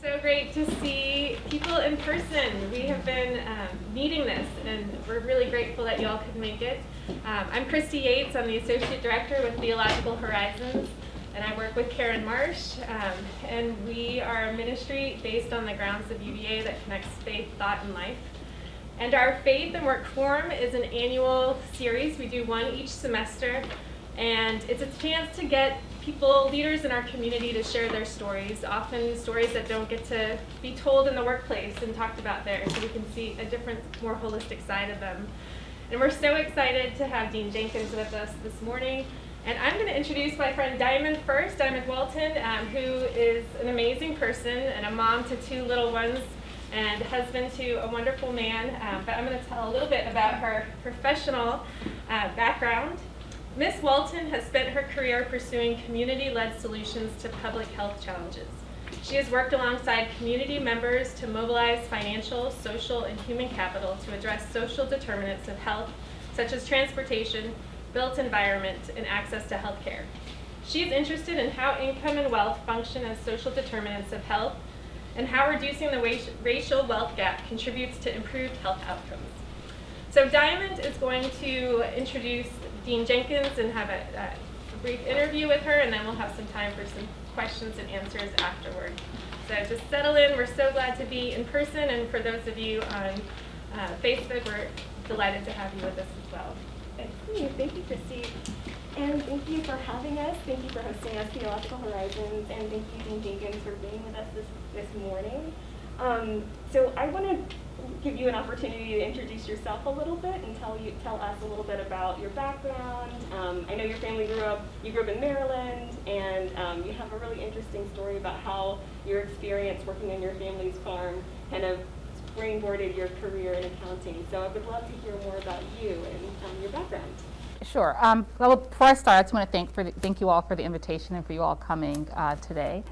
So great to see people in person. We have been needing this, and we're really grateful that y'all could make it. I'm Christy Yates. I'm the Associate Director with Theological Horizons, and I work with Karen Marsh. And we are a ministry based on the grounds of UVA that connects faith, thought, and life. And our Faith and Work Forum is an annual series. We do one each semester, and it's a chance to get people, leaders in our community, to share their stories, often stories that don't get to be told in the workplace and talked about there, so we can see a different, more holistic side of them. And we're so excited to have Dean Jenkins with us this morning. And I'm going to introduce my friend Diamond first, Diamond Walton, who is an amazing person and a mom to two little ones and husband to a wonderful man. But I'm going to tell a little bit about her professional background. Ms. Walton has spent her career pursuing community-led solutions to public health challenges. She has worked alongside community members to mobilize financial, social, and human capital to address social determinants of health, such as transportation, built environment, and access to health care. She is interested in how income and wealth function as social determinants of health, and how reducing the racial wealth gap contributes to improved health outcomes. So Diamond is going to introduce Dean Jenkins and have a brief interview with her, and then we'll have some time for some questions and answers afterward. So just settle in. We're so glad to be in person, and for those of you on Facebook, we're delighted to have you with us as well. Thank you, Christy. And thank you for having us. Thank you for hosting us, Theological Horizons, and thank you, Dean Jenkins, for being with us this morning. So I want to give you an opportunity to introduce yourself a little bit and tell us a little bit about your background. I know your family grew up in Maryland, and you have a really interesting story about how your experience working on your family's farm kind of springboarded your career in accounting. So I would love to hear more about you and your background. Sure. Well, before I start, I just want to thank you all for the invitation and for you all coming today.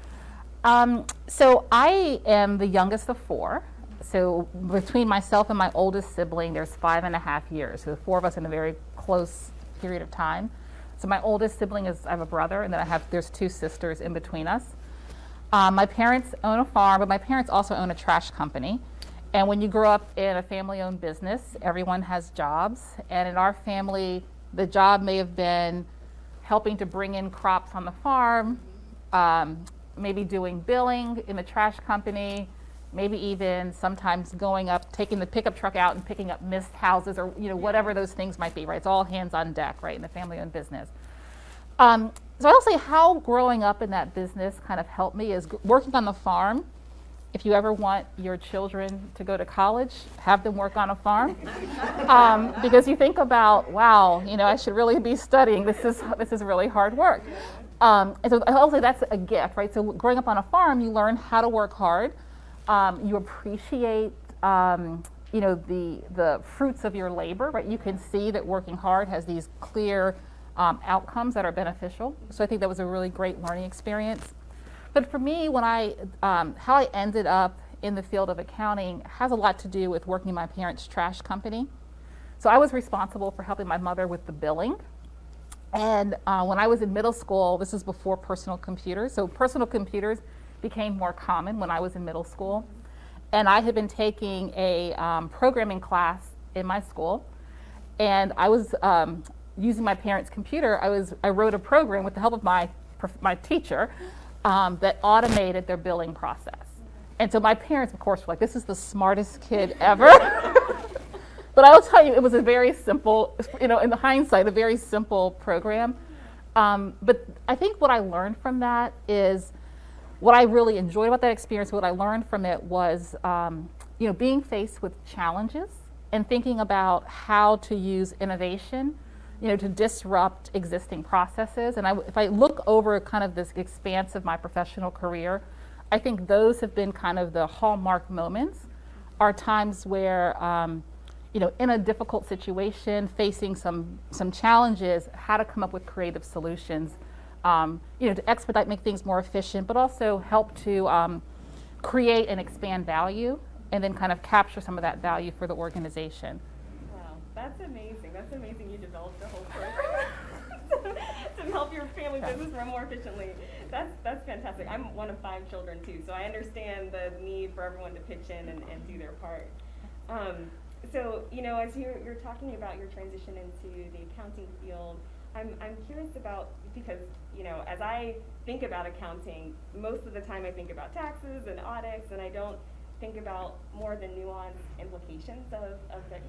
So I am the youngest of four. So between myself and my oldest sibling, there's 5.5 years. So the four of us in a very close period of time. So my oldest sibling I have a brother, and then there's two sisters in between us. My parents own a farm, but my parents also own a trash company. And when you grow up in a family-owned business, everyone has jobs. And in our family, the job may have been helping to bring in crops on the farm, maybe doing billing in the trash company, maybe even sometimes going up, taking the pickup truck out and picking up missed houses, or whatever those things might be, right? It's all hands on deck, right, in the family-owned business. So I'll say how growing up in that business kind of helped me is working on the farm. If you ever want your children to go to college, have them work on a farm, because you think about, wow, I should really be studying. This is really hard work. And so I'll say that's a gift, right? So growing up on a farm, you learn how to work hard. You appreciate, the fruits of your labor, right? You can see that working hard has these clear outcomes that are beneficial. So I think that was a really great learning experience. But for me, how I ended up in the field of accounting has a lot to do with working in my parents' trash company. So I was responsible for helping my mother with the billing. And when I was in middle school, this is before personal computers. So personal computers became more common when I was in middle school. And I had been taking a programming class in my school. And I was using my parents' computer. I wrote a program with the help of my teacher that automated their billing process. And so my parents, of course, were like, this is the smartest kid ever. But I will tell you, it was a very simple, in the hindsight, a very simple program. But I think what I learned from that is, what I really enjoyed about that experience, what I learned from it was, being faced with challenges and thinking about how to use innovation to disrupt existing processes. And if I look over kind of this expanse of my professional career, I think those have been kind of the hallmark moments, are times where, in a difficult situation, facing some challenges, how to come up with creative solutions, to expedite, make things more efficient, but also help to create and expand value, and then kind of capture some of that value for the organization. That's amazing. That's amazing you developed a whole program to help your family business run more efficiently. That's fantastic. I'm one of 5 children too, so I understand the need for everyone to pitch in and do their part. So, as you're talking about your transition into the accounting field, I'm curious about, because, as I think about accounting, most of the time I think about taxes and audits, and I don't think about more the nuanced implications of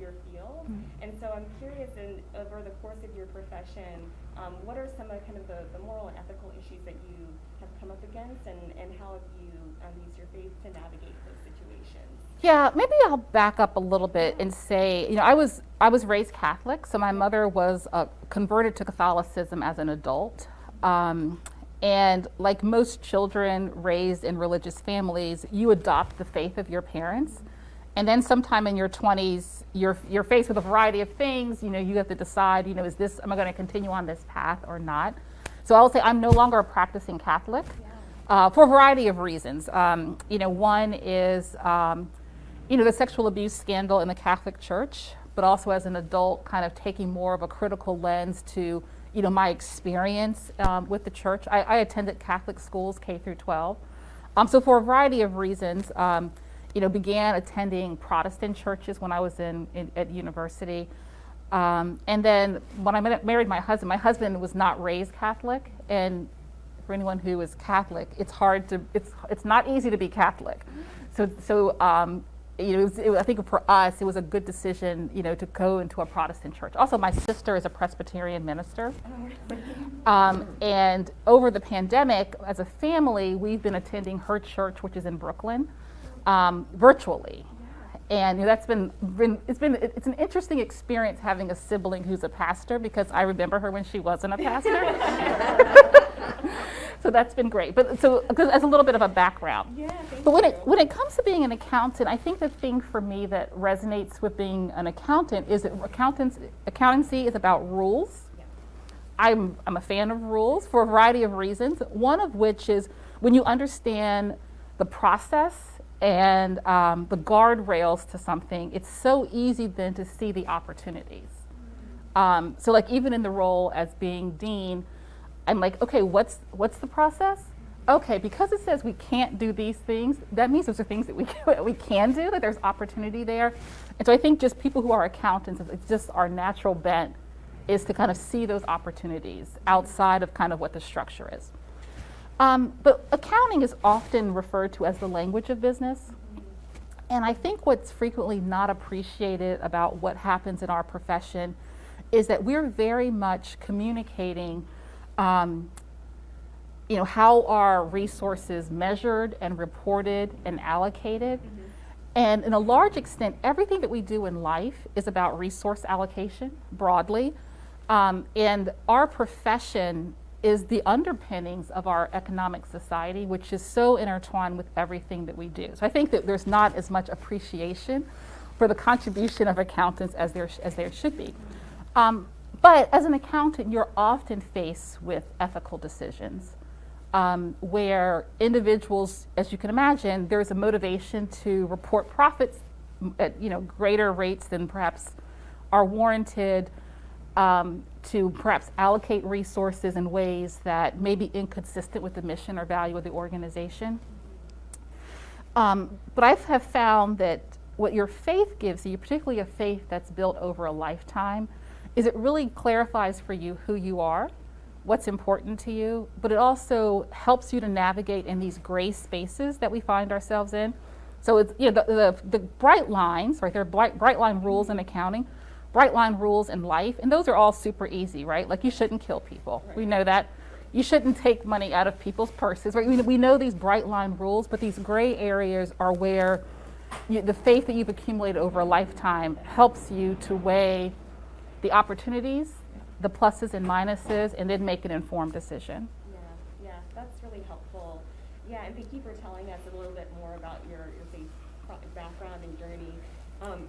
your field. Mm-hmm. And so I'm curious, over the course of your profession, what are some of kind of the moral and ethical issues that you have come up against, and how have you used your faith to navigate those situations? Yeah, maybe I'll back up a little bit and say, I was raised Catholic, so my mother was converted to Catholicism as an adult. And like most children raised in religious families, you adopt the faith of your parents. And then sometime in your 20s, you're faced with a variety of things. You have to decide, am I going to continue on this path or not? So I will say I'm no longer a practicing Catholic for a variety of reasons. One is, the sexual abuse scandal in the Catholic Church, but also as an adult, kind of taking more of a critical lens to my experience with the church. I attended Catholic schools K through 12. So for a variety of reasons, began attending Protestant churches when I was at university. And then when I married my husband was not raised Catholic. And for anyone who is Catholic, it's not easy to be Catholic. So I think for us, it was a good decision, to go into a Protestant church. Also, my sister is a Presbyterian minister. And over the pandemic, as a family, we've been attending her church, which is in Brooklyn, virtually. And it's an interesting experience having a sibling who's a pastor, because I remember her when she wasn't a pastor. So that's been great. But as a little bit of a background. Yeah, but when it comes to being an accountant, I think the thing for me that resonates with being an accountant is that accountancy is about rules. Yeah. I'm a fan of rules for a variety of reasons. One of which is when you understand the process and the guardrails to something, it's so easy then to see the opportunities. So like even in the role as being dean, I'm like, okay, what's the process? Okay, because it says we can't do these things, that means those are things that we can do, that there's opportunity there. And so I think just people who are accountants, it's just our natural bent is to kind of see those opportunities outside of kind of what the structure is. But accounting is often referred to as the language of business. And I think what's frequently not appreciated about what happens in our profession is that we're very much communicating how are resources measured and reported and allocated. Mm-hmm. And in a large extent, everything that we do in life is about resource allocation broadly. And our profession is the underpinnings of our economic society, which is so intertwined with everything that we do. So I think that there's not as much appreciation for the contribution of accountants as there should be. But as an accountant, you're often faced with ethical decisions where individuals, as you can imagine, there's a motivation to report profits at greater rates than perhaps are warranted, to perhaps allocate resources in ways that may be inconsistent with the mission or value of the organization. But I have found that what your faith gives you, particularly a faith that's built over a lifetime, is it really clarifies for you who you are, what's important to you, but it also helps you to navigate in these gray spaces that we find ourselves in. So it's the bright lines, right? There are bright line rules in accounting, bright line rules in life, and those are all super easy, right? Like you shouldn't kill people. Right. We know that. You shouldn't take money out of people's purses, right? We know these bright line rules, but these gray areas are where the faith that you've accumulated over a lifetime helps you to weigh the opportunities, the pluses and minuses, and then make an informed decision. Yeah, that's really helpful. Yeah, and thank you for telling us a little bit more about your faith background and journey.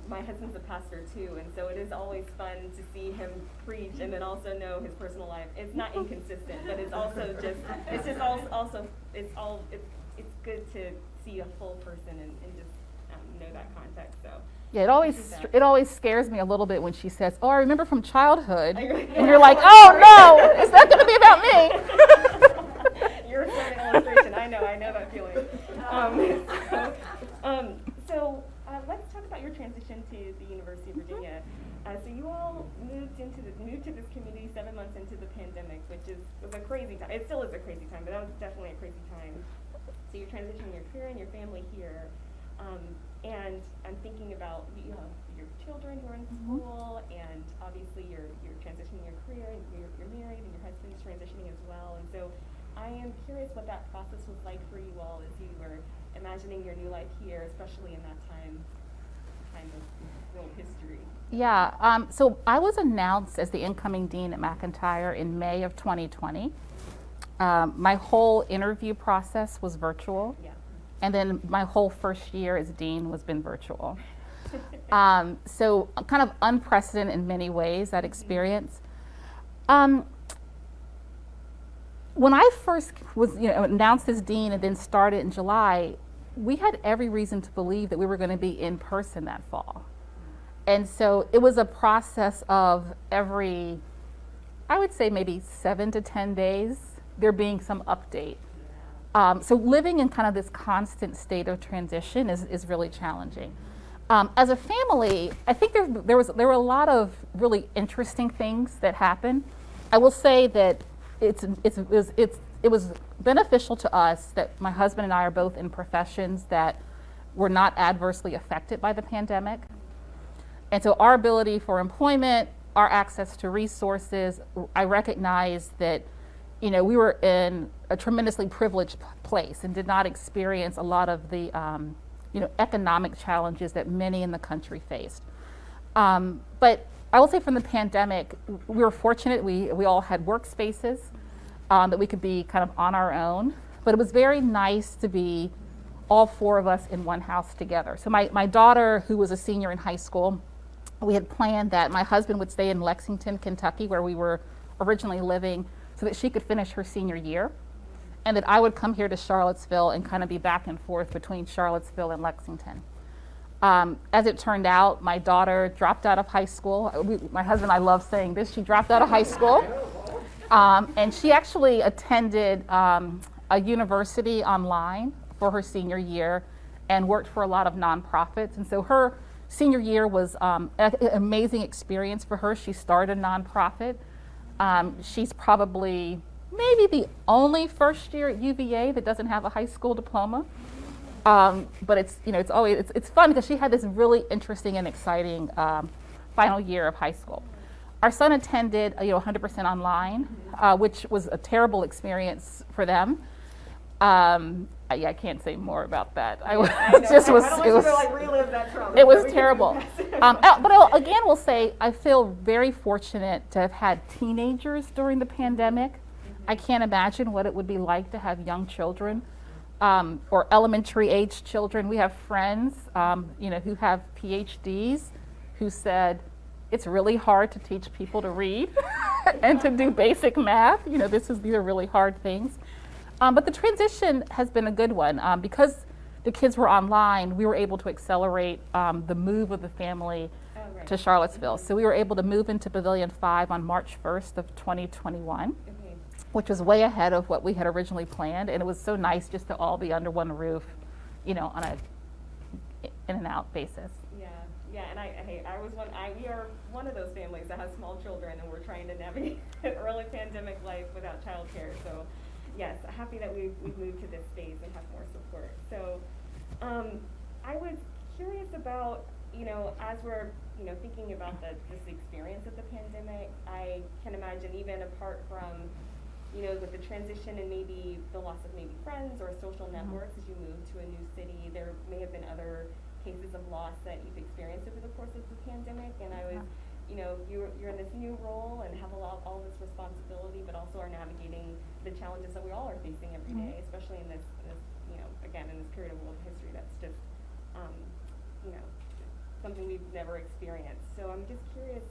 My husband's a pastor too, and so it is always fun to see him preach and then also know his personal life. It's not inconsistent, but it's also it's good to see a full person and just know that context. So. Yeah, it always scares me a little bit when she says, "Oh, I remember from childhood," and you're like, "Oh no, it's not going to be about me." You're so know that feeling. Let's talk about your transition to the University of Virginia. So you all moved to this community 7 months into the pandemic, which was a crazy time. It still is a crazy time, but that was definitely a crazy time. So you're transitioning your career and your family here, and I'm thinking about your children who are in school, and obviously you're transitioning your career, and you're married, and your husband's transitioning as well. And so I am curious what that process was like for you all as you were imagining your new life here, especially in that time of world history. Yeah, so I was announced as the incoming dean at McIntyre in May of 2020. My whole interview process was virtual, and then my whole first year as dean has been virtual. So kind of unprecedented in many ways, that experience. When I first was announced as dean and then started in July, we had every reason to believe that we were going to be in person that fall. And so it was a process of every, I would say maybe 7 to 10 days, there being some update. So living in kind of this constant state of transition is really challenging. As a family, I think there were a lot of really interesting things that happened. I will say that it was beneficial to us that my husband and I are both in professions that were not adversely affected by the pandemic. And so our ability for employment, our access to resources, I recognize that, we were in a tremendously privileged place and did not experience a lot of the, economic challenges that many in the country faced. But I will say from the pandemic, we were fortunate. We all had workspaces that we could be kind of on our own. But it was very nice to be all 4 of us in one house together. So my daughter, who was a senior in high school, we had planned that my husband would stay in Lexington, Kentucky, where we were originally living, so that she could finish her senior year, and that I would come here to Charlottesville and kind of be back and forth between Charlottesville and Lexington. As it turned out, my daughter dropped out of high school. My husband and I love saying this. She dropped out of high school, and she actually attended a university online for her senior year and worked for a lot of nonprofits. And so her senior year was an amazing experience for her. She started a nonprofit. She's probably maybe the only first year at UVA that doesn't have a high school diploma. But it's fun because she had this really interesting and exciting final year of high school. Our son attended 100% online, which was a terrible experience for them. I can't say more about that. It was terrible. But again, we'll say I feel very fortunate to have had teenagers during the pandemic. I can't imagine what it would be like to have young children or elementary age children. We have friends, who have PhDs who said it's really hard to teach people to read and to do basic math. These are really hard things. But the transition has been a good one. Because the kids were online, we were able to accelerate the move of the family to Charlottesville. So we were able to move into Pavilion 5 on March 1st of 2021, which was way ahead of what we had originally planned. And it was so nice just to all be under one roof, on a in and out basis. Yeah, and we are one of those families that has small children, and we're trying to navigate early pandemic life without childcare. So yes, happy that we've moved to this space and have more support. So I was curious about, as we're, thinking about this experience of the pandemic, I can imagine even apart from, with the transition and maybe the loss of maybe friends or social networks as you move to a new city, there may have been other cases of loss that you've experienced over the course of the pandemic. And I was, you're in this new role and have all this responsibility, but also are navigating the challenges that we all are facing every day, especially in this again, in this period of world history that's just, something we've never experienced. So I'm just curious,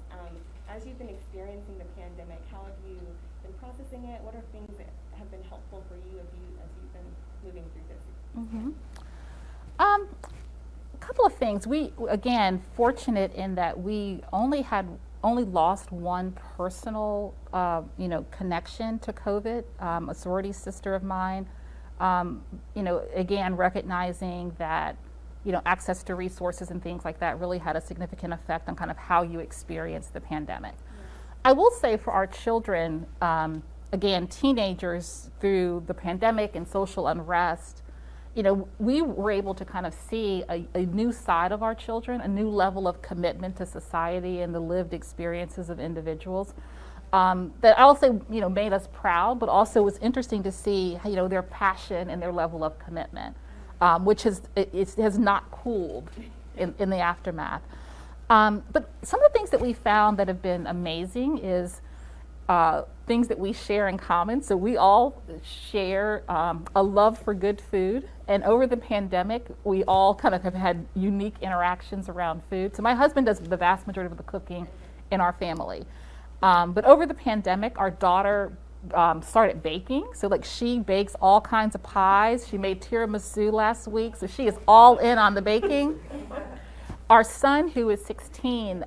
as you've been experiencing the pandemic, how have you been processing it? What are things that have been helpful for you as you've been moving through this? A couple of things. We, again, fortunate in that we only lost one personal, connection to COVID. A sorority sister of mine Again, recognizing that, access to resources and things like that really had a significant effect on kind of how you experience the pandemic. I will say for our children, again, teenagers through the pandemic and social unrest, we were able to kind of see a new side of our children, a new level of commitment to society and the lived experiences of individuals that I'll say, made us proud, but also was interesting to see, their passion and their level of commitment, which has not cooled in the aftermath. But some of the things that we found that have been amazing is things that we share in common. So we all share a love for good food. And over the pandemic, we all kind of have had unique interactions around food. So my husband does the vast majority of the cooking in our family. But over the pandemic, our daughter started baking. So she bakes all kinds of pies. She made tiramisu last week. So she is all in on the baking. Our son, who is 16,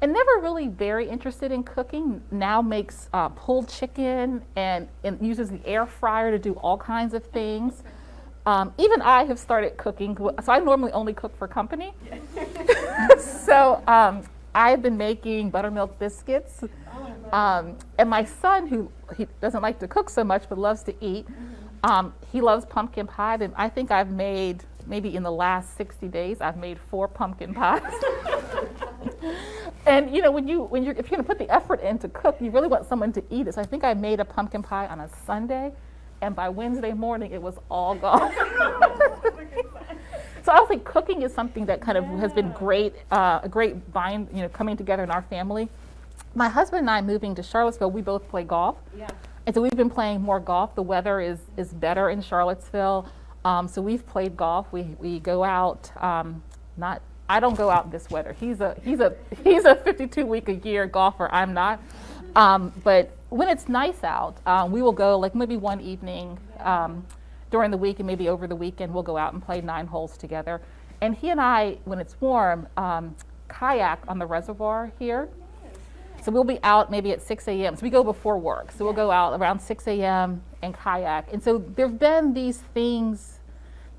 and never really very interested in cooking, now makes pulled chicken and uses the air fryer to do all kinds of things. Even I have started cooking, so I normally only cook for company. So I've been making buttermilk biscuits. And my son, he doesn't like to cook so much but loves to eat, he loves pumpkin pie. And I think I've made, maybe in the last 60 days, I've made 4 pumpkin pies. And if you're going to put the effort in to cook, you really want someone to eat it. So I think I made a pumpkin pie on a Sunday, and by Wednesday morning it was all gone. So I think cooking is something that kind of has been great, a great bind, coming together in our family. My husband and I, moving to Charlottesville, we both play golf. Yeah. And so we've been playing more golf. The weather is better in Charlottesville. So we've played golf. We go out, I don't go out in this weather. He's a 52-week-a-year golfer. I'm not. But when it's nice out, we will go maybe one evening during the week, and maybe over the weekend we'll go out and play 9 holes together. And he and I, when it's warm, kayak on the reservoir here. So we'll be out maybe at 6 a.m. So we go before work. So we'll go out around 6 a.m. and kayak. And so there have been these things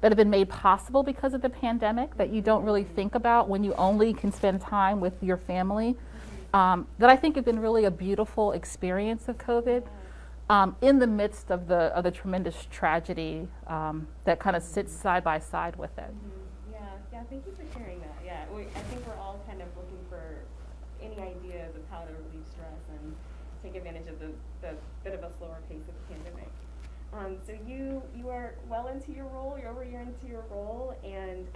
that have been made possible because of the pandemic that you don't really think about when you only can spend time with your family, that I think have been really a beautiful experience of COVID in the midst of the tremendous tragedy that kind of sits side by side with it. Yeah, thank you for sharing that. Yeah, I think we're all kind of looking for any ideas of how to relieve stress and take advantage of the bit of a slower pace of the pandemic. So you are well into your role. You're over a year into your role, and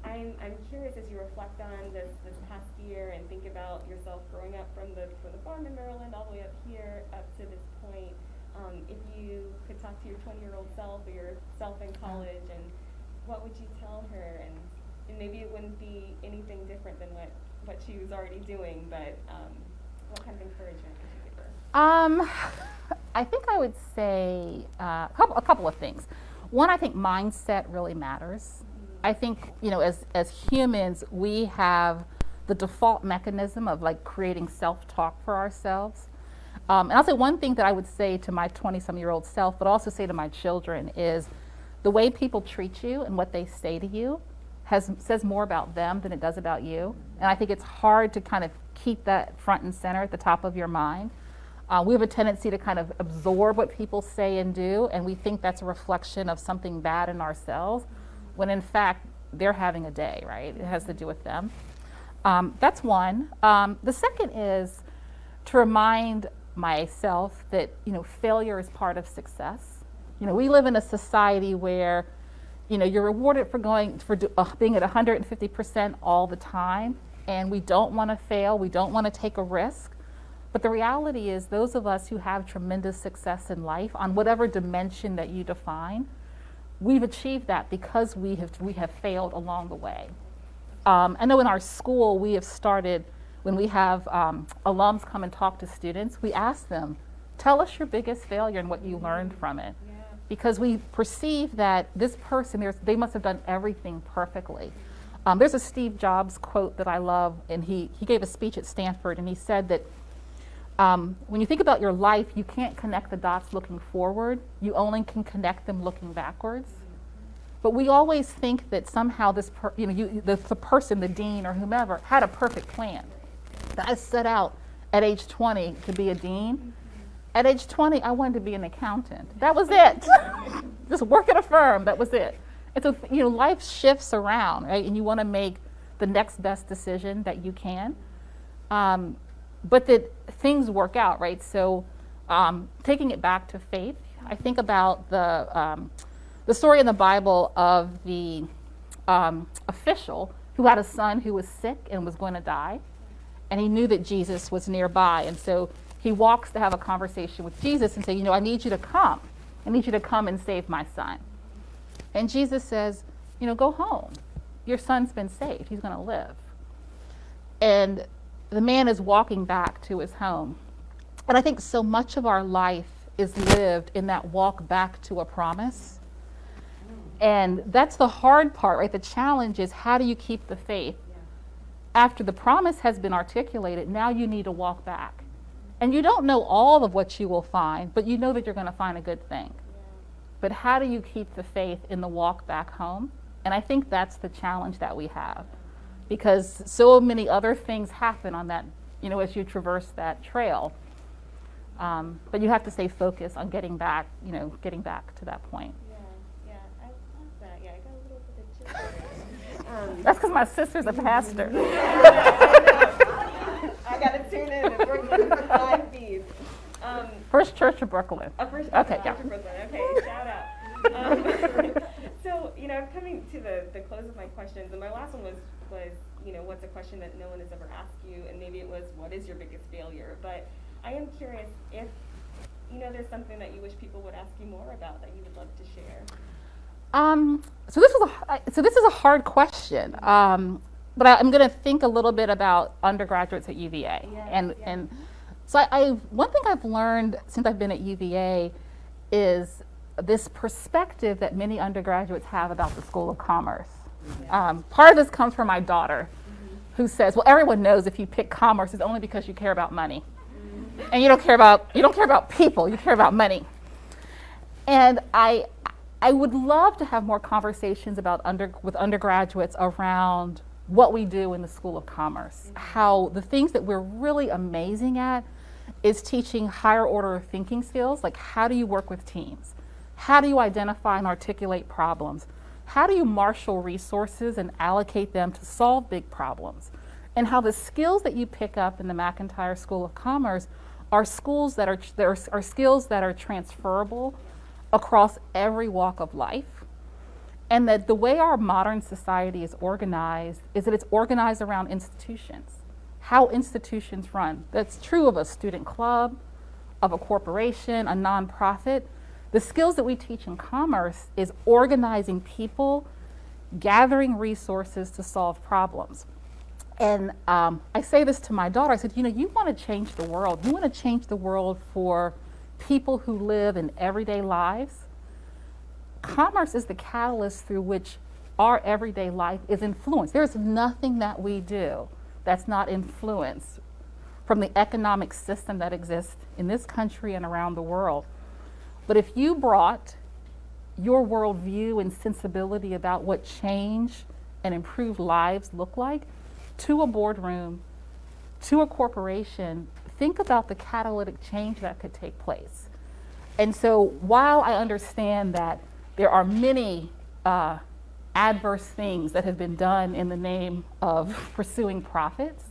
I'm curious, as you reflect on this past year and think about yourself growing up from the farm in Maryland all the way up here up to this point. If you could talk to your 20-year-old self or yourself in college, and what would you tell her? And maybe it wouldn't be anything different than what she was already doing, but what kind of encouragement would you give her? I think I would say a couple of things. One, I think mindset really matters. I think, as humans, we have the default mechanism of creating self-talk for ourselves. And I'll say one thing that I would say to my 20-some-year-old self, but also say to my children, is the way people treat you and what they say to you says more about them than it does about you. And I think it's hard to kind of keep that front and center at the top of your mind. We have a tendency to kind of absorb what people say and do, and we think that's a reflection of something bad in ourselves, when in fact they're having a day, right? It has to do with them. That's one. The second is to remind myself that failure is part of success. We live in a society where you're rewarded for being at 150% all the time, and we don't want to fail. We don't want to take a risk. But the reality is, those of us who have tremendous success in life, on whatever dimension that you define, we've achieved that because we have failed along the way. I know in our school we have started, when we have alums come and talk to students, we ask them, tell us your biggest failure and what you learned from it. Yeah. Because we perceive that this person, they must have done everything perfectly. There's a Steve Jobs quote that I love, and he gave a speech at Stanford, and he said that when you think about your life, you can't connect the dots looking forward. You only can connect them looking backwards. But we always think that somehow the person, the dean or whomever, had a perfect plan. I set out at age 20 to be a dean. At age 20, I wanted to be an accountant. That was it. Just work at a firm. That was it. And so, life shifts around, right? And you want to make the next best decision that you can. But that things work out, right? So taking it back to faith, I think about the story in the Bible of the official who had a son who was sick and was going to die. And he knew that Jesus was nearby. And so he walks to have a conversation with Jesus and say, I need you to come. I need you to come and save my son. And Jesus says, go home. Your son's been saved. He's going to live. And the man is walking back to his home. And I think so much of our life is lived in that walk back to a promise. And that's the hard part, right? The challenge is, how do you keep the faith? After the promise has been articulated, now you need to walk back. And you don't know all of what you will find, but you know that you're going to find a good thing. But how do you keep the faith in the walk back home? And I think that's the challenge that we have, because so many other things happen on that, as you traverse that trail. But you have to stay focused on getting back to that point. Yeah, I love that. Yeah, I got a little bit of chills. That's because my sister's a pastor. I got to tune in and work on the live feed. First Church of Brooklyn. First Okay, Church yeah. of Brooklyn. Okay, shout out. So, coming to the close of my questions, and my last one was what's a question that no one has ever asked you, and maybe it was, what is your biggest failure? But I am curious if, there's something that you wish people would ask you more about that you would love to share. So this is a hard question, but I'm going to think a little bit about undergraduates at UVA, and so one thing I've learned since I've been at UVA is this perspective that many undergraduates have about the School of Commerce. Part of this comes from my daughter, who says, "Well, everyone knows if you pick commerce, it's only because you care about money, and you don't care about people. You care about money." And I would love to have more conversations with undergraduates around what we do in the School of Commerce, how the things that we're really amazing at is teaching higher order thinking skills, like how do you work with teams? How do you identify and articulate problems? How do you marshal resources and allocate them to solve big problems? And how the skills that you pick up in the McIntyre School of Commerce are skills that are transferable across every walk of life. And that the way our modern society is organized is that it's organized around institutions, how institutions run. That's true of a student club, of a corporation, a nonprofit. The skills that we teach in commerce is organizing people, gathering resources to solve problems. And I say this to my daughter, I said, you want to change the world. You want to change the world for people who live in everyday lives. Commerce is the catalyst through which our everyday life is influenced. There's nothing that we do that's not influenced from the economic system that exists in this country and around the world. But if you brought your worldview and sensibility about what change and improved lives look like to a boardroom, to a corporation, think about the catalytic change that could take place. And so while I understand that there are many adverse things that have been done in the name of pursuing profits,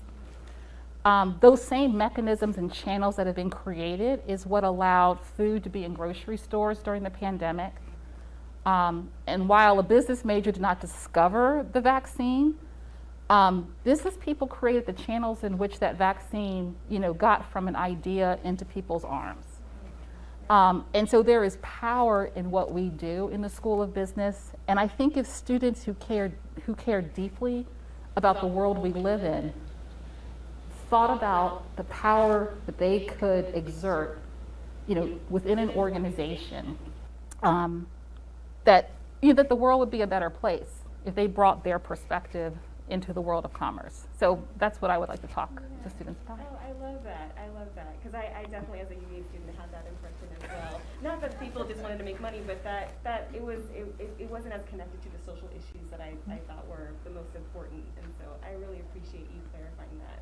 those same mechanisms and channels that have been created is what allowed food to be in grocery stores during the pandemic. And while a business major did not discover the vaccine, business people created the channels in which that vaccine, got from an idea into people's arms. And so there is power in what we do in the School of Business. And I think if students who care deeply about the world we live in thought about the power that they could exert, within an organization, that the world would be a better place if they brought their perspective into the world of commerce. So that's what I would like to talk to students about. Oh, I love that. I love that. Because I definitely, as a UVA student, had that impression as well. Not that people just wanted to make money, but that it wasn't as connected to the social issues that I thought were the most important. And so I really appreciate you clarifying that.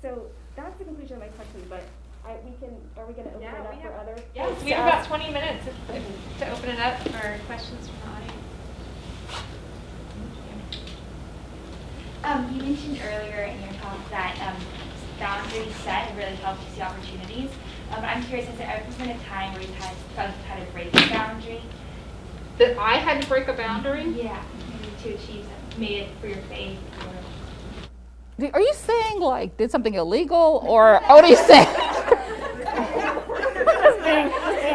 So that's the conclusion of my question, but are we going to open it up for others? Yes, we have about 20 minutes to open it up for questions from the audience. You mentioned earlier in your talk that boundaries set really help you see opportunities. But I'm curious, has there ever been a time where you felt you had to break a boundary? That I had to break a boundary? Yeah, maybe to achieve something, maybe it's for your faith or... Are you saying like did something illegal or what are you saying? Just being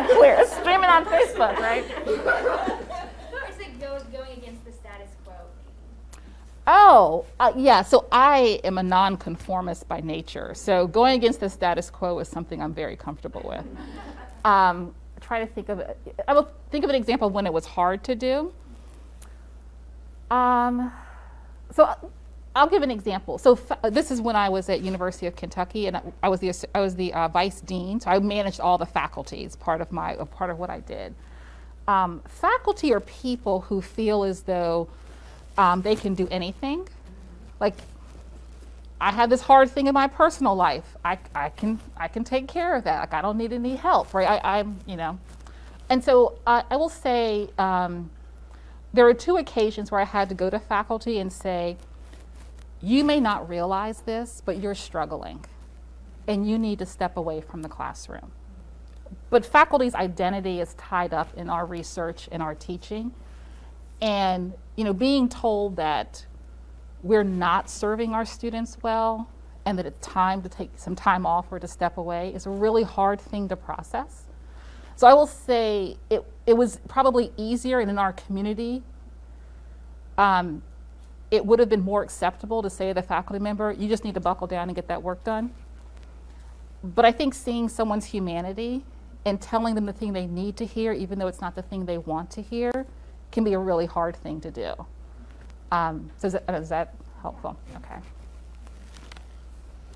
clear. It's streaming on Facebook, right? Or is it going against the status quo? Oh, yeah. So I am a nonconformist by nature. So going against the status quo is something I'm very comfortable with. Try to think of it. I will think of an example of when it was hard to do. So I'll give an example. So this is when I was at University of Kentucky, and I was the vice dean. So I managed all the faculties. Part of what I did. Faculty are people who feel as though they can do anything. Like, I have this hard thing in my personal life. I can take care of that. Like, I don't need any help, right? I'm. And so I will say there are 2 occasions where I had to go to faculty and say, you may not realize this, but you're struggling, and you need to step away from the classroom. But faculty's identity is tied up in our research and our teaching. And being told that we're not serving our students well and that it's time to take some time off or to step away is a really hard thing to process. So I will say it was probably easier, and in our community, it would have been more acceptable to say to the faculty member, you just need to buckle down and get that work done. But I think seeing someone's humanity and telling them the thing they need to hear, even though it's not the thing they want to hear, can be a really hard thing to do. So is that helpful? Okay.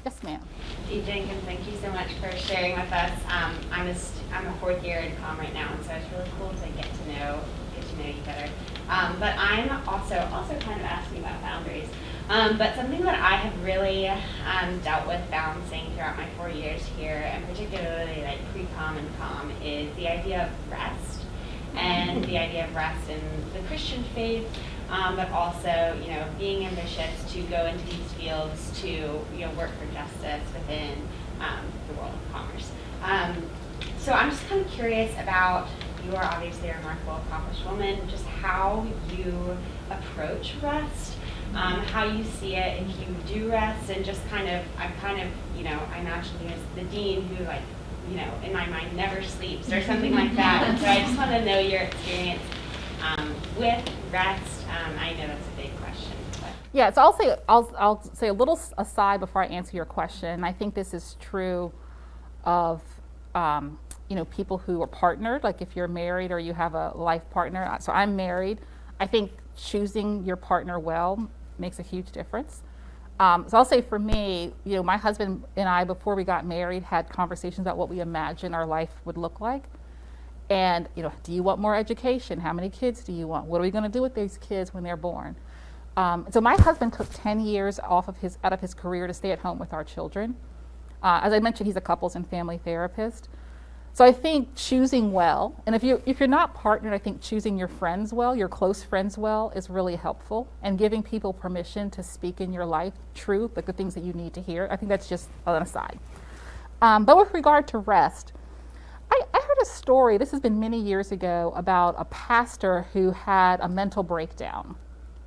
Yes, ma'am. Dean Jenkins, thank you so much for sharing with us. I'm a 4th year in comm right now, and so it's really cool to get to know you better. But I'm also kind of asking about boundaries. But something that I have really dealt with balancing throughout my 4 years here, and particularly like pre-comm and comm, is the idea of rest, and the idea of rest in the Christian faith, but also being ambitious to go into these fields to work for justice within the world of commerce. So I'm just kind of curious about, you are obviously a remarkable, accomplished woman, just how you approach rest, how you see it if you do rest, and just I imagine you as the dean who in my mind never sleeps or something like that. And so I just want to know your experience with rest. I know that's a big question. But. Yeah, so I'll say a little aside before I answer your question. I think this is true of people who are partnered, like if you're married or you have a life partner. So I'm married. I think choosing your partner well makes a huge difference. So I'll say for me, my husband and I, before we got married, had conversations about what we imagine our life would look like. And, do you want more education? How many kids do you want? What are we going to do with these kids when they're born? So my husband took 10 years out of his career to stay at home with our children. As I mentioned, he's a couples and family therapist. So I think choosing well, and if you're not partnered, I think choosing your friends well, your close friends well, is really helpful, and giving people permission to speak in your life truth, like the things that you need to hear. I think that's just an aside. But with regard to rest, I heard a story, this has been many years ago, about a pastor who had a mental breakdown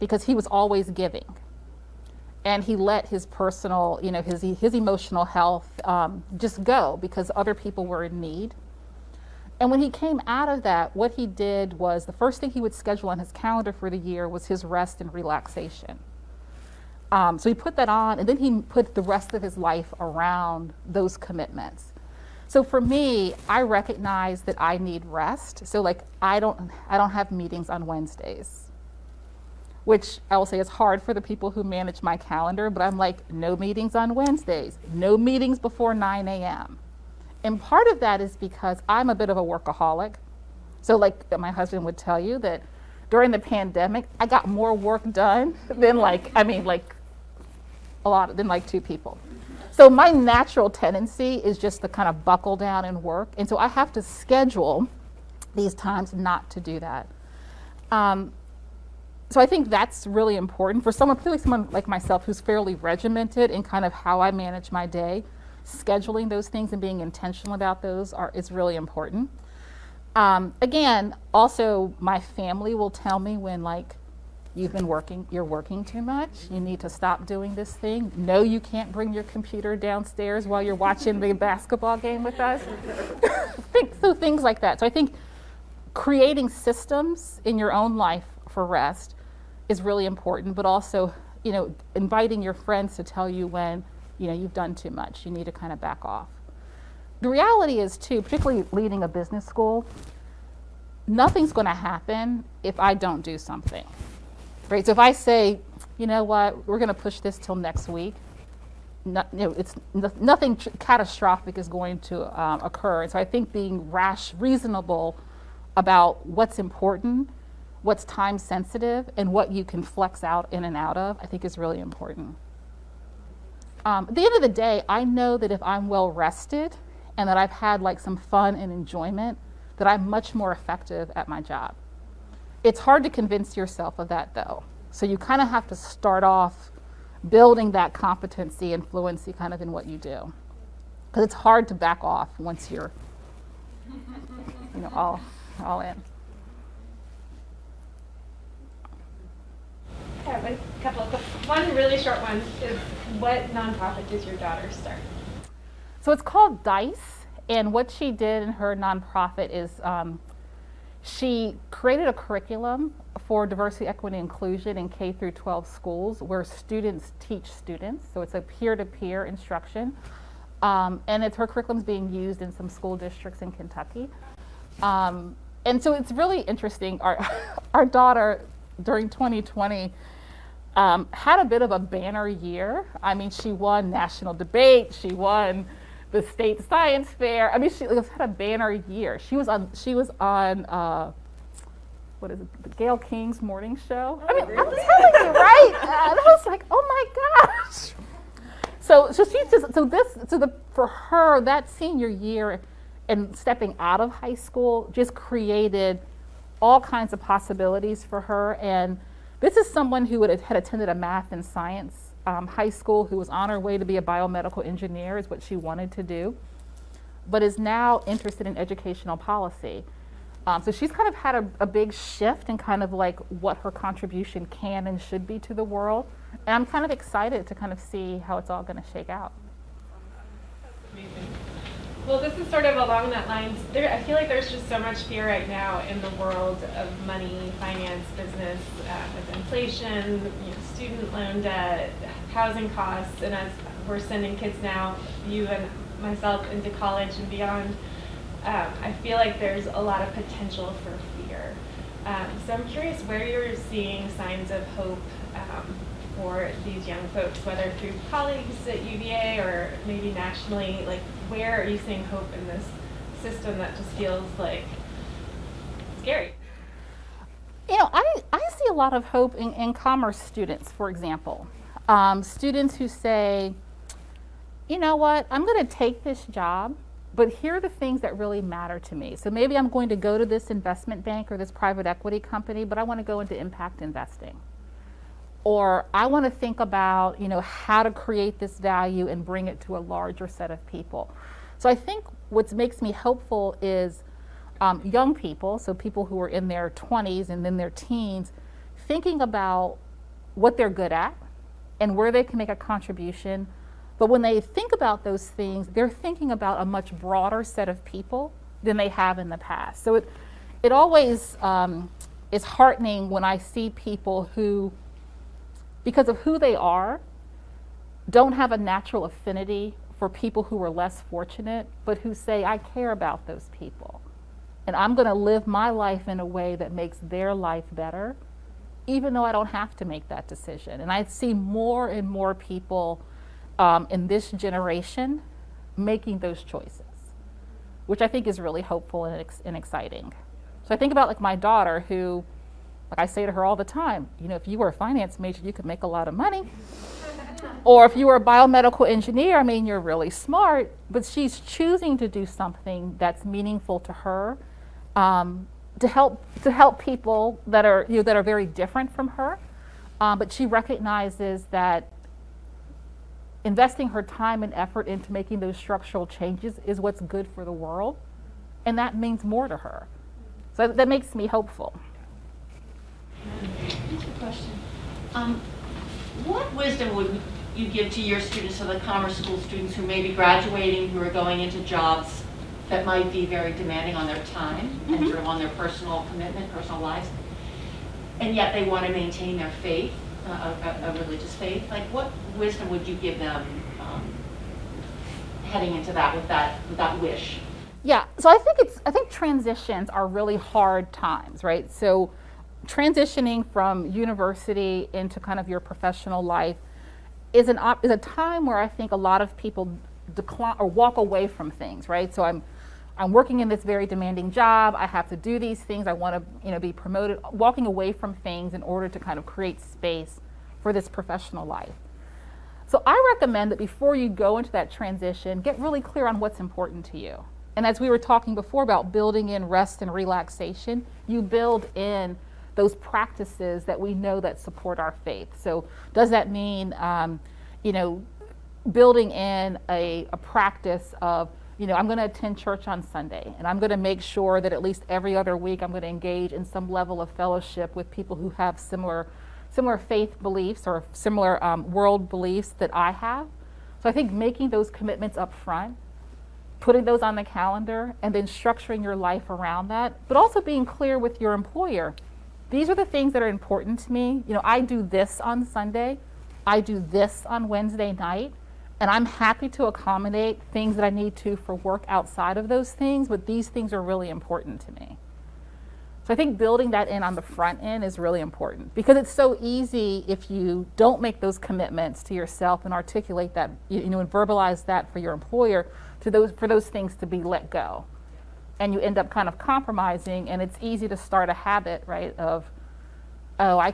because he was always giving. And he let his personal, his emotional health just go because other people were in need. And when he came out of that, what he did was the first thing he would schedule on his calendar for the year was his rest and relaxation. So he put that on, and then he put the rest of his life around those commitments. So for me, I recognize that I need rest. So I don't have meetings on Wednesdays. which I will say is hard for the people who manage my calendar, but I'm like, no meetings on Wednesdays, no meetings before 9 a.m. And part of that is because I'm a bit of a workaholic. So like my husband would tell you that during the pandemic, I got more work done than like two people. So my natural tendency is just to kind of buckle down and work. And so I have to schedule these times not to do that. So I think that's really important for someone, particularly someone like myself who's fairly regimented in kind of how I manage my day. Scheduling those things and being intentional about those is really important. Again, also my family will tell me when like you're working too much, you need to stop doing this thing. No, you can't bring your computer downstairs while you're watching the basketball game with us. So things like that. So I think creating systems in your own life for rest is really important, but also, inviting your friends to tell you when, you've done too much. You need to kind of back off. The reality is too, particularly leading a business school, nothing's going to happen if I don't do something, right? So if I say, you know what, we're going to push this till next week, nothing catastrophic is going to occur. And so I think being reasonable about what's important, what's time sensitive, and what you can flex out in and out of, I think is really important. At the end of the day, I know that if I'm well rested and that I've had like some fun and enjoyment, that I'm much more effective at my job. It's hard to convince yourself of that though. So you kind of have to start off building that competency and fluency kind of in what you do. Because it's hard to back off once you're all in. I have a couple of questions. One really short one is, what nonprofit does your daughter start? So it's called DICE, and what she did in her nonprofit is she created a curriculum for diversity, equity, and inclusion in K through 12 schools where students teach students. So it's a peer-to-peer instruction, and her curriculum is being used in some school districts in Kentucky. And so it's really interesting. Our daughter during 2020 had a bit of a banner year. I mean, she won national debate. She won the state science fair. I mean, she had a banner year. She was on what is it, Gayle King's morning show. I mean, really? I'm telling you, right? And I was like, oh my gosh. So for her, that senior year and stepping out of high school just created all kinds of possibilities for her. And this is someone who had attended a math and science high school, who was on her way to be a biomedical engineer, is what she wanted to do, but is now interested in educational policy. So she's kind of had a big shift in kind of like what her contribution can and should be to the world. And I'm kind of excited to kind of see how it's all going to shake out. Amazing. Well, this is sort of along that lines. I feel like there's just so much fear right now in the world of money, finance, business, with inflation, student loan debt, housing costs, and as we're sending kids now, you and myself, into college and beyond, I feel like there's a lot of potential for fear. So I'm curious where you're seeing signs of hope for these young folks, whether through colleagues at UVA or maybe nationally. Like, where are you seeing hope in this system that just feels like scary? I see a lot of hope in commerce students, for example. Students who say, you know what, I'm going to take this job, but here are the things that really matter to me. So maybe I'm going to go to this investment bank or this private equity company, but I want to go into impact investing. Or I want to think about, how to create this value and bring it to a larger set of people. So I think what makes me hopeful is young people, so people who are in their 20s and then their teens, thinking about what they're good at and where they can make a contribution. But when they think about those things, they're thinking about a much broader set of people than they have in the past. So it always is heartening when I see people who, because of who they are, don't have a natural affinity for people who are less fortunate, but who say, I care about those people. And I'm going to live my life in a way that makes their life better. even though I don't have to make that decision. And I see more and more people in this generation making those choices, which I think is really hopeful and exciting. So I think about like my daughter who, like I say to her all the time, you know, if you were a finance major, you could make a lot of money. Or if you were a biomedical engineer, I mean, you're really smart, but she's choosing to do something that's meaningful to her, to help people that are, you know, that are very different from her. But she recognizes that investing her time and effort into making those structural changes is what's good for the world, and that means more to her. So that makes me hopeful. Here's a question. What wisdom would you give to your students, so the Commerce School students who may be graduating, who are going into jobs that might be very demanding on their time and sort of on their personal commitment, personal lives, and yet they want to maintain their faith, a religious faith? Like, what wisdom would you give them heading into that with that wish? Yeah, so I think transitions are really hard times, right? So transitioning from university into kind of your professional life is a time where I think a lot of people decline or walk away from things, right? So I'm working in this very demanding job. I have to do these things. I want to, you know, be promoted. Walking away from things in order to kind of create space for this professional life. So I recommend that before you go into that transition, get really clear on what's important to you. And as we were talking before about building in rest and relaxation, you build in those practices that we know that support our faith. So does that mean, you know, building in a practice of, you know, I'm going to attend church on Sunday, and I'm going to make sure that at least every other week I'm going to engage in some level of fellowship with people who have similar faith beliefs or similar world beliefs that I have. So I think making those commitments up front, putting those on the calendar, and then structuring your life around that, but also being clear with your employer. These are the things that are important to me. You know, I do this on Sunday, I do this on Wednesday night, and I'm happy to accommodate things that I need to for work outside of those things, but these things are really important to me. So I think building that in on the front end is really important, because it's so easy if you don't make those commitments to yourself and articulate that, you know, and verbalize that for your employer, for those things to be let go. And you end up kind of compromising, and it's easy to start a habit, right, of, oh, I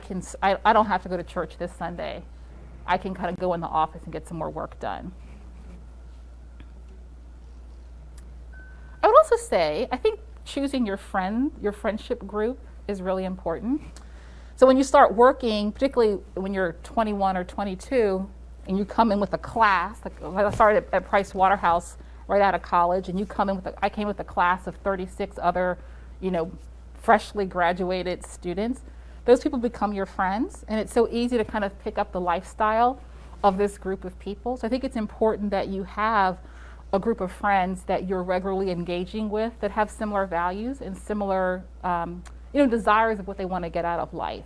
don't have to go to church this Sunday. I can kind of go in the office and get some more work done. I would also say, I think choosing your friendship group is really important. So when you start working, particularly when you're 21 or 22, and you come in with a class, like I started at Price Waterhouse right out of college, and you come in I came with a class of 36 other, you know, freshly graduated students. Those people become your friends, and it's so easy to kind of pick up the lifestyle of this group of people. So I think it's important that you have a group of friends that you're regularly engaging with that have similar values and similar, you know, desires of what they want to get out of life.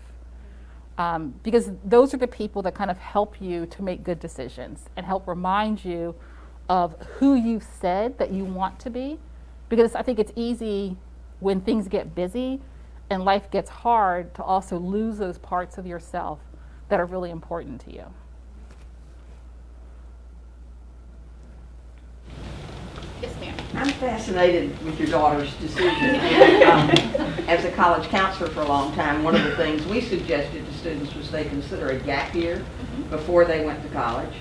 Because those are the people that kind of help you to make good decisions and help remind you of who you said that you want to be. Because I think it's easy when things get busy and life gets hard to also lose those parts of yourself that are really important to you. Yes, ma'am. I'm fascinated with your daughter's decision. And, as a college counselor for a long time, one of the things we suggested to students was they consider a gap year before they went to college.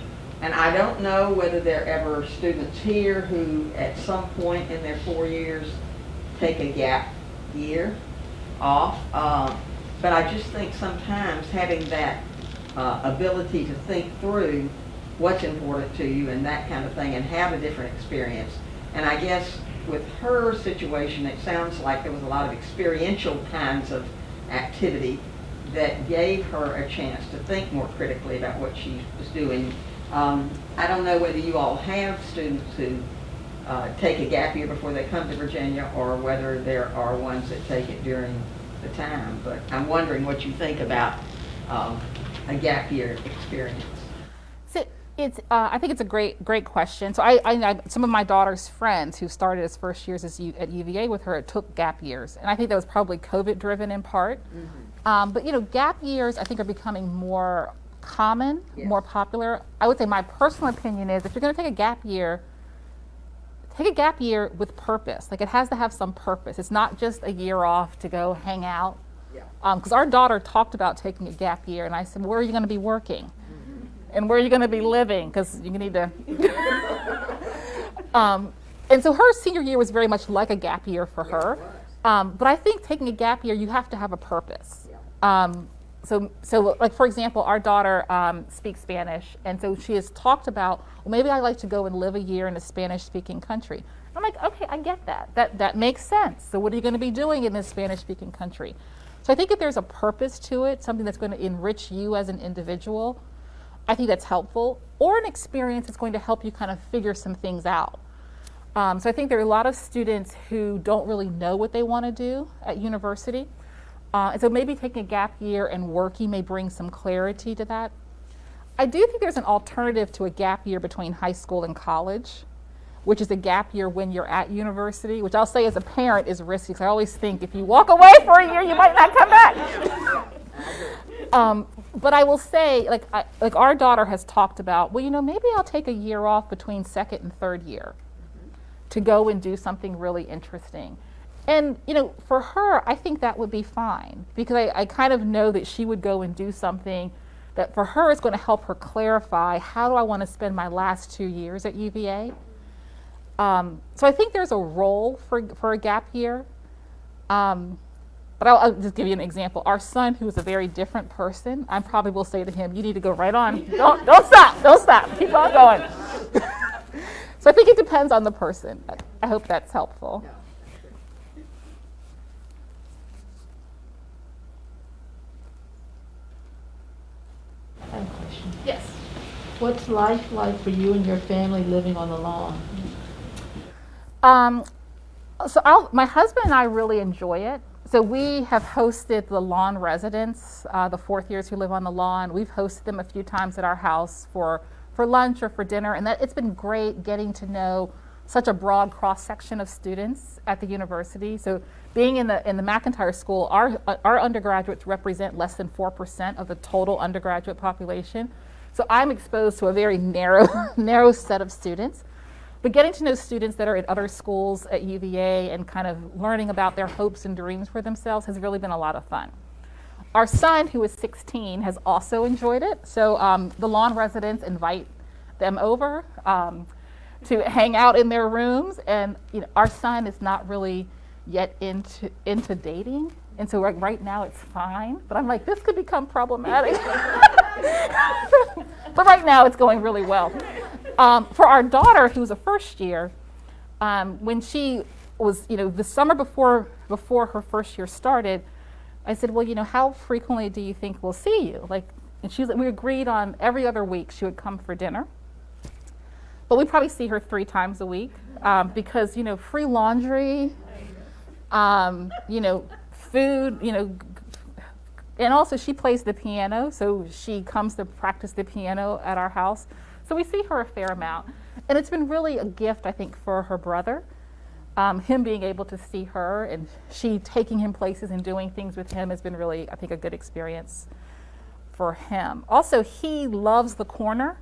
And I don't know whether there are ever students here who at some point in their 4 years take a gap year off. But I just think sometimes having that ability to think through what's important to you and that kind of thing and have a different experience. And I guess with her situation, it sounds like there was a lot of experiential kinds of activity that gave her a chance to think more critically about what she was doing. I don't know whether you all have students who take a gap year before they come to Virginia, or whether there are ones that take it during the time, but I'm wondering what you think about a gap year experience. So I think it's a great question. So I some of my daughter's friends who started as first years at UVA with her took gap years, and I think that was probably COVID driven in part. But gap years I think are becoming more common, Yes. more popular. I would say my personal opinion is if you're going to take a gap year with purpose. Like it has to have some purpose. It's not just a year off to go hang out. Because our daughter talked about taking a gap year, and I said, where are you going to be working? And where are you going to be living? Because you need to. And so her senior year was very much like a gap year for her. But I think taking a gap year, you have to have a purpose. So like, for example, our daughter speaks Spanish, and so she has talked about, well, maybe I'd like to go and live a year in a Spanish-speaking country. I'm like, okay, I get that. That makes sense. So what are you going to be doing in this Spanish-speaking country? So I think if there's a purpose to it, something that's going to enrich you as an individual, I think that's helpful, or an experience that's going to help you kind of figure some things out. So I think there are a lot of students who don't really know what they want to do at university. And so maybe taking a gap year and working may bring some clarity to that. I do think there's an alternative to a gap year between high school and college, which is a gap year when you're at university, which I'll say as a parent is risky, because I always think if you walk away for a year, you might not come back. But I will say, like our daughter has talked about, well, maybe I'll take a year off between second and third year to go and do something really interesting. And, for her, I think that would be fine, because I kind of know that she would go and do something that for her is going to help her clarify, how do I want to spend my last 2 years at UVA? So I think there's a role for a gap year. But I'll just give you an example. Our son, who's a very different person, I probably will say to him, you need to go right on. Don't stop. Keep on going. So I think it depends on the person. I hope that's helpful. I have a question. Yes. What's life like for you and your family living on the lawn? My husband and I really enjoy it. So we have hosted the lawn residents, the fourth years who live on the lawn. We've hosted them a few times at our house for lunch or for dinner, and it's been great getting to know such a broad cross-section of students at the university. So being in the McIntyre School, our undergraduates represent less than 4% of the total undergraduate population. So I'm exposed to a very narrow set of students. But getting to know students that are at other schools at UVA and kind of learning about their hopes and dreams for themselves has really been a lot of fun. Our son, who is 16, has also enjoyed it. So the lawn residents invite them over to hang out in their rooms. And our son is not really yet into dating. And so right now it's fine. But I'm like, this could become problematic. But right now it's going really well. For our daughter, who's a first year, when she was, the summer before her first year started, I said, well, how frequently do you think we'll see you? And we agreed on every other week she would come for dinner. But we probably see her 3 times a week because, free laundry, food, and also she plays the piano, so she comes to practice the piano at our house. So we see her a fair amount. And it's been really a gift, I think, for her brother, him being able to see her and she taking him places and doing things with him has been really, I think, a good experience for him. Also, he loves the corner.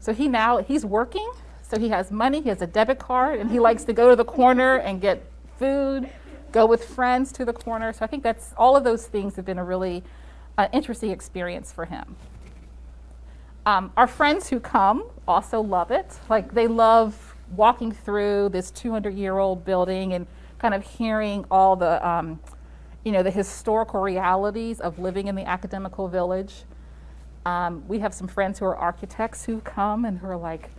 So he's working, so he has money, he has a debit card, and he likes to go to the corner and get food, go with friends to the corner. So I think all of those things have been a really interesting experience for him. Our friends who come also love it. They love walking through this 200-year-old building and kind of hearing all the, the historical realities of living in the academical village. We have some friends who are architects who come and who are like,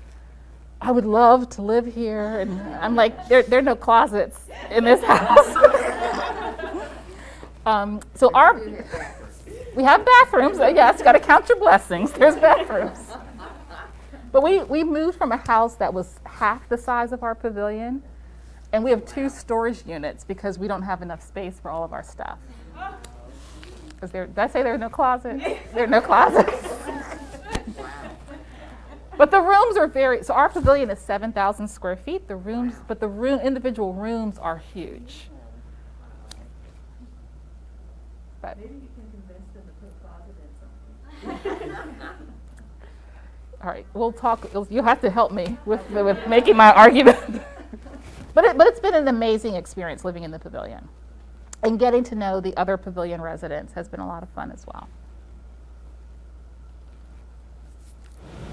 I would love to live here. And I'm like, there are no closets in this house. We have bathrooms. Yes, got to count your blessings. There's bathrooms. But we moved from a house that was half the size of our pavilion, and we have 2 storage units because we don't have enough space for all of our stuff. Did I say there are no closets? There are no closets. But the rooms are so our pavilion is 7,000 square feet. Individual rooms are huge. But Maybe you can All right, we'll talk. You have to help me with making my argument. But it's been an amazing experience living in the pavilion. And getting to know the other pavilion residents has been a lot of fun as well.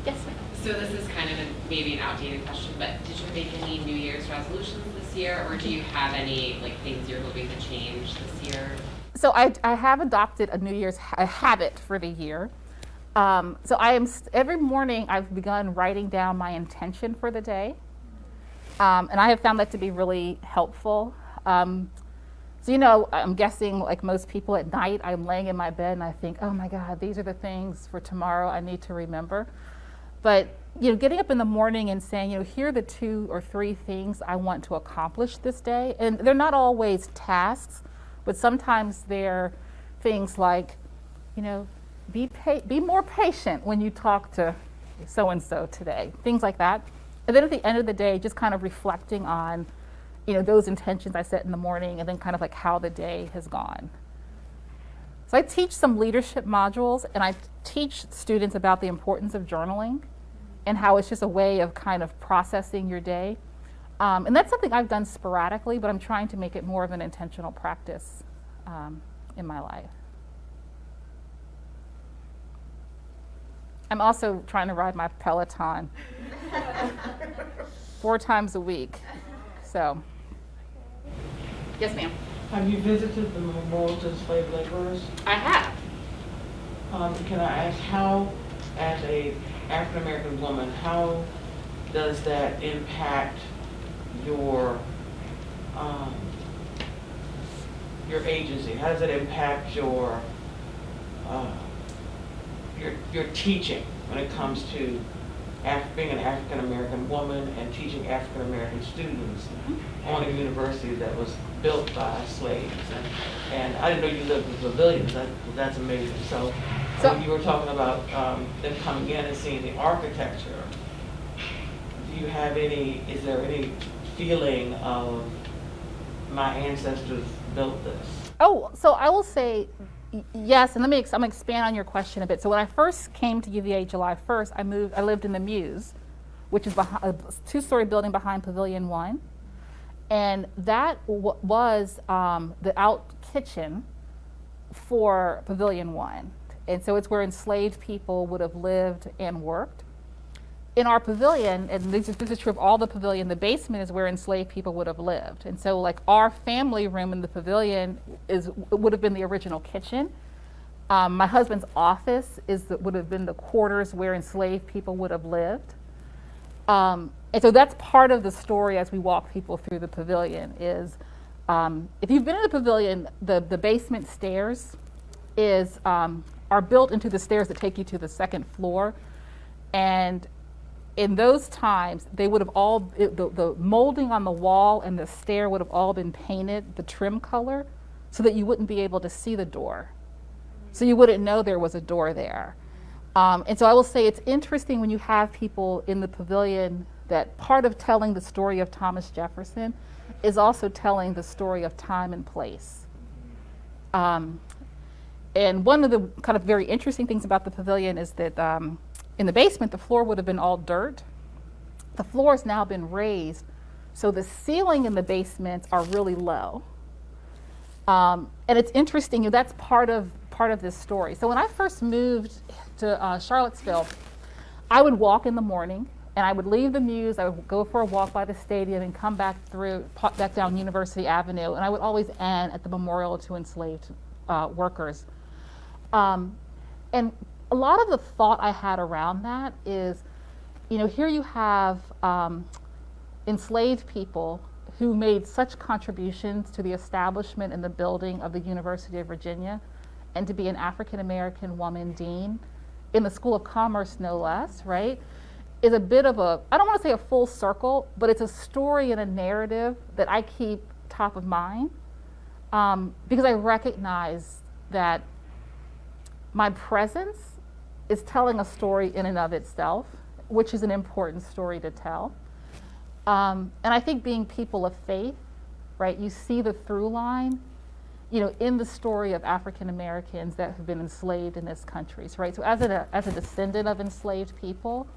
Yes, ma'am. So this is kind of maybe an outdated question, but did you make any New Year's resolutions this year, or do you have any things you're hoping to change this year? So I have adopted a New Year's habit for the year. So every morning I've begun writing down my intention for the day. And I have found that to be really helpful. So, I'm guessing like most people at night, I'm laying in my bed and I think, oh my God, these are the things for tomorrow I need to remember. But, getting up in the morning and saying, here are the 2 or 3 things I want to accomplish this day. And they're not always tasks, but sometimes they're things like, be more patient when you talk to so-and-so today, things like that. And then at the end of the day, just kind of reflecting on, those intentions I set in the morning and then kind of like how the day has gone. So I teach some leadership modules and I teach students about the importance of journaling and how it's just a way of kind of processing your day. And that's something I've done sporadically, but I'm trying to make it more of an intentional practice in my life. I'm also trying to ride my Peloton 4 times a week. So, yes, ma'am. Have you visited the memorial to slave laborers? I have. Can I ask how, as a African American woman, how does that impact your agency? How does it impact your teaching when it comes to being an African American woman and teaching African American students on a university that was built by slaves? And I didn't know you lived in pavilions. That's amazing. So when you were talking about them coming in and seeing the architecture, is there any feeling of my ancestors built this? Oh, so I will say yes, and I'm going to expand on your question a bit. So when I first came to UVA July 1st, I lived in the Muse, which is a 2-story building behind Pavilion 1. And that was the out kitchen for Pavilion 1. And so it's where enslaved people would have lived and worked. In our pavilion, and this is true of all the pavilion, the basement is where enslaved people would have lived. And so like our family room in the pavilion would have been the original kitchen. My husband's office would have been the quarters where enslaved people would have lived. And so that's part of the story as we walk people through the pavilion is, if you've been in the pavilion, the basement stairs are built into the stairs that take you to the 2nd floor. And in those times, they would have the molding on the wall and the stair would have all been painted the trim color so that you wouldn't be able to see the door. So you wouldn't know there was a door there. And so I will say it's interesting when you have people in the pavilion that part of telling the story of Thomas Jefferson is also telling the story of time and place. And one of the kind of very interesting things about the pavilion is that in the basement, the floor would have been all dirt. The floor has now been raised, so the ceiling in the basements are really low. And it's interesting, that's part of this story. So when I first moved to Charlottesville, I would walk in the morning, and I would leave the Muse, I would go for a walk by the stadium and come back down University Avenue, and I would always end at the Memorial to Enslaved Workers. And a lot of the thought I had around that is, here you have enslaved people who made such contributions to the establishment and the building of the University of Virginia, and to be an African American woman dean in the School of Commerce, no less, right, is a bit of I don't want to say a full circle, but it's a story and a narrative that I keep top of mind because I recognize that my presence is telling a story in and of itself, which is an important story to tell. And I think being people of faith, right, you see the through line. in the story of African Americans that have been enslaved in this country, right? So as a descendant of enslaved people,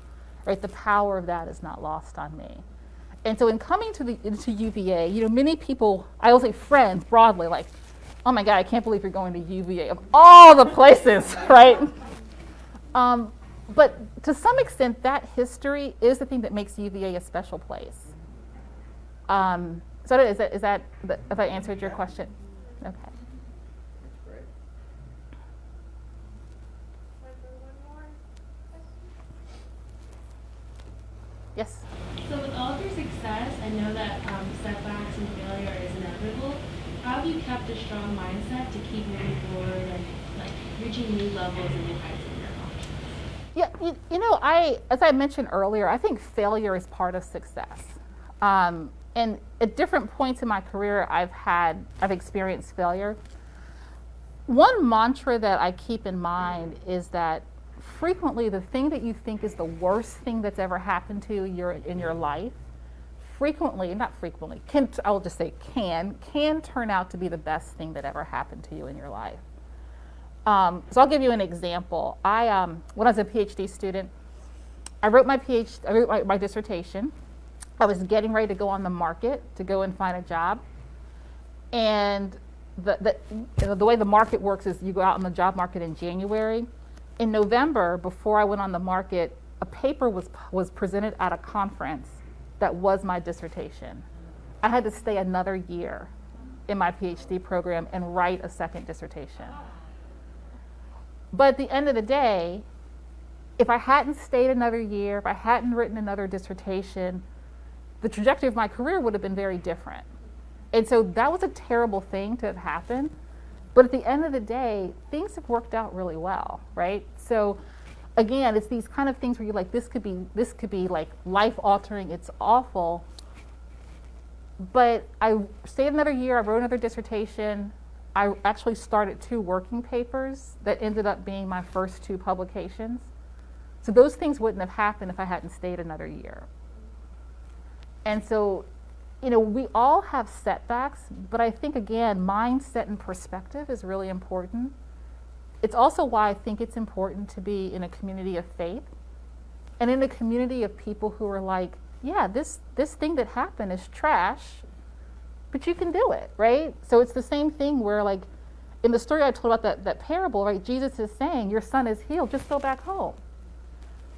right, the power of that is not lost on me. And so in coming into UVA, many people, I will say friends broadly, like, oh my God, I can't believe you're going to UVA of all the places, right? But to some extent, that history is the thing that makes UVA a special place. So is that if I answered your question? Okay. Yes. So with all of your success, I know that setbacks and failure is inevitable. How have you kept a strong mindset to keep moving forward and reaching new levels and new heights in your accomplishments? Yeah, as I mentioned earlier, I think failure is part of success. And at different points in my career, I've experienced failure. One mantra that I keep in mind is that frequently the thing that you think is the worst thing that's ever happened to you in your life, can turn out to be the best thing that ever happened to you in your life. So I'll give you an example. When I was a PhD student, I wrote my dissertation. I was getting ready to go on the market to go and find a job. And the way the market works is you go out on the job market in January. In November, before I went on the market, a paper was presented at a conference that was my dissertation. I had to stay another year in my PhD program and write a second dissertation. But at the end of the day, if I hadn't stayed another year, if I hadn't written another dissertation, the trajectory of my career would have been very different. And so that was a terrible thing to have happened. But at the end of the day, things have worked out really well, right? So again, it's these kind of things where you're like, this could be like life-altering, it's awful. But I stayed another year, I wrote another dissertation. I actually started 2 working papers that ended up being my first 2 publications. So those things wouldn't have happened if I hadn't stayed another year. And so, we all have setbacks, but I think, again, mindset and perspective is really important. It's also why I think it's important to be in a community of faith and in a community of people who are like, yeah, this thing that happened is trash, but you can do it, right? So it's the same thing where, like, in the story I told about that parable, right, Jesus is saying, your son is healed, just go back home.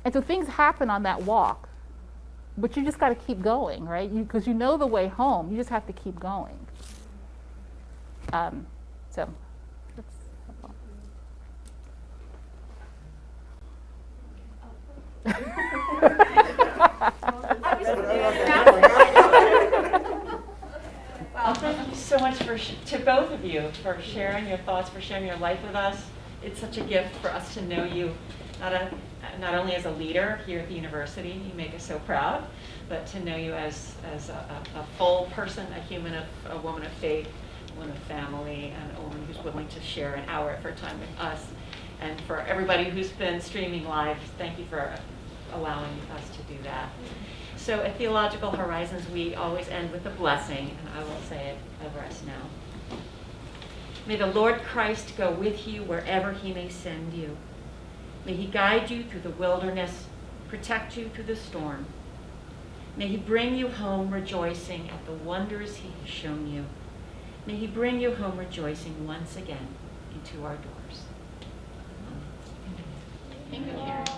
And so things happen on that walk, but you just got to keep going, right? Because you know the way home. You just have to keep going. So that's Well, thank you so much to both of you for sharing your thoughts, for sharing your life with us. It's such a gift for us to know you, not only as a leader here at the university, you make us so proud, but to know you as a full person, a human, a woman of faith, a woman of family, and a woman who's willing to share an hour of her time with us. And for everybody who's been streaming live, thank you for allowing us to do that. So at Theological Horizons, we always end with a blessing, and I will say it over us now. May the Lord Christ go with you wherever he may send you. May he guide you through the wilderness, protect you through the storm. May he bring you home rejoicing at the wonders he has shown you. May he bring you home rejoicing once again into our doors. Amen. Thank you.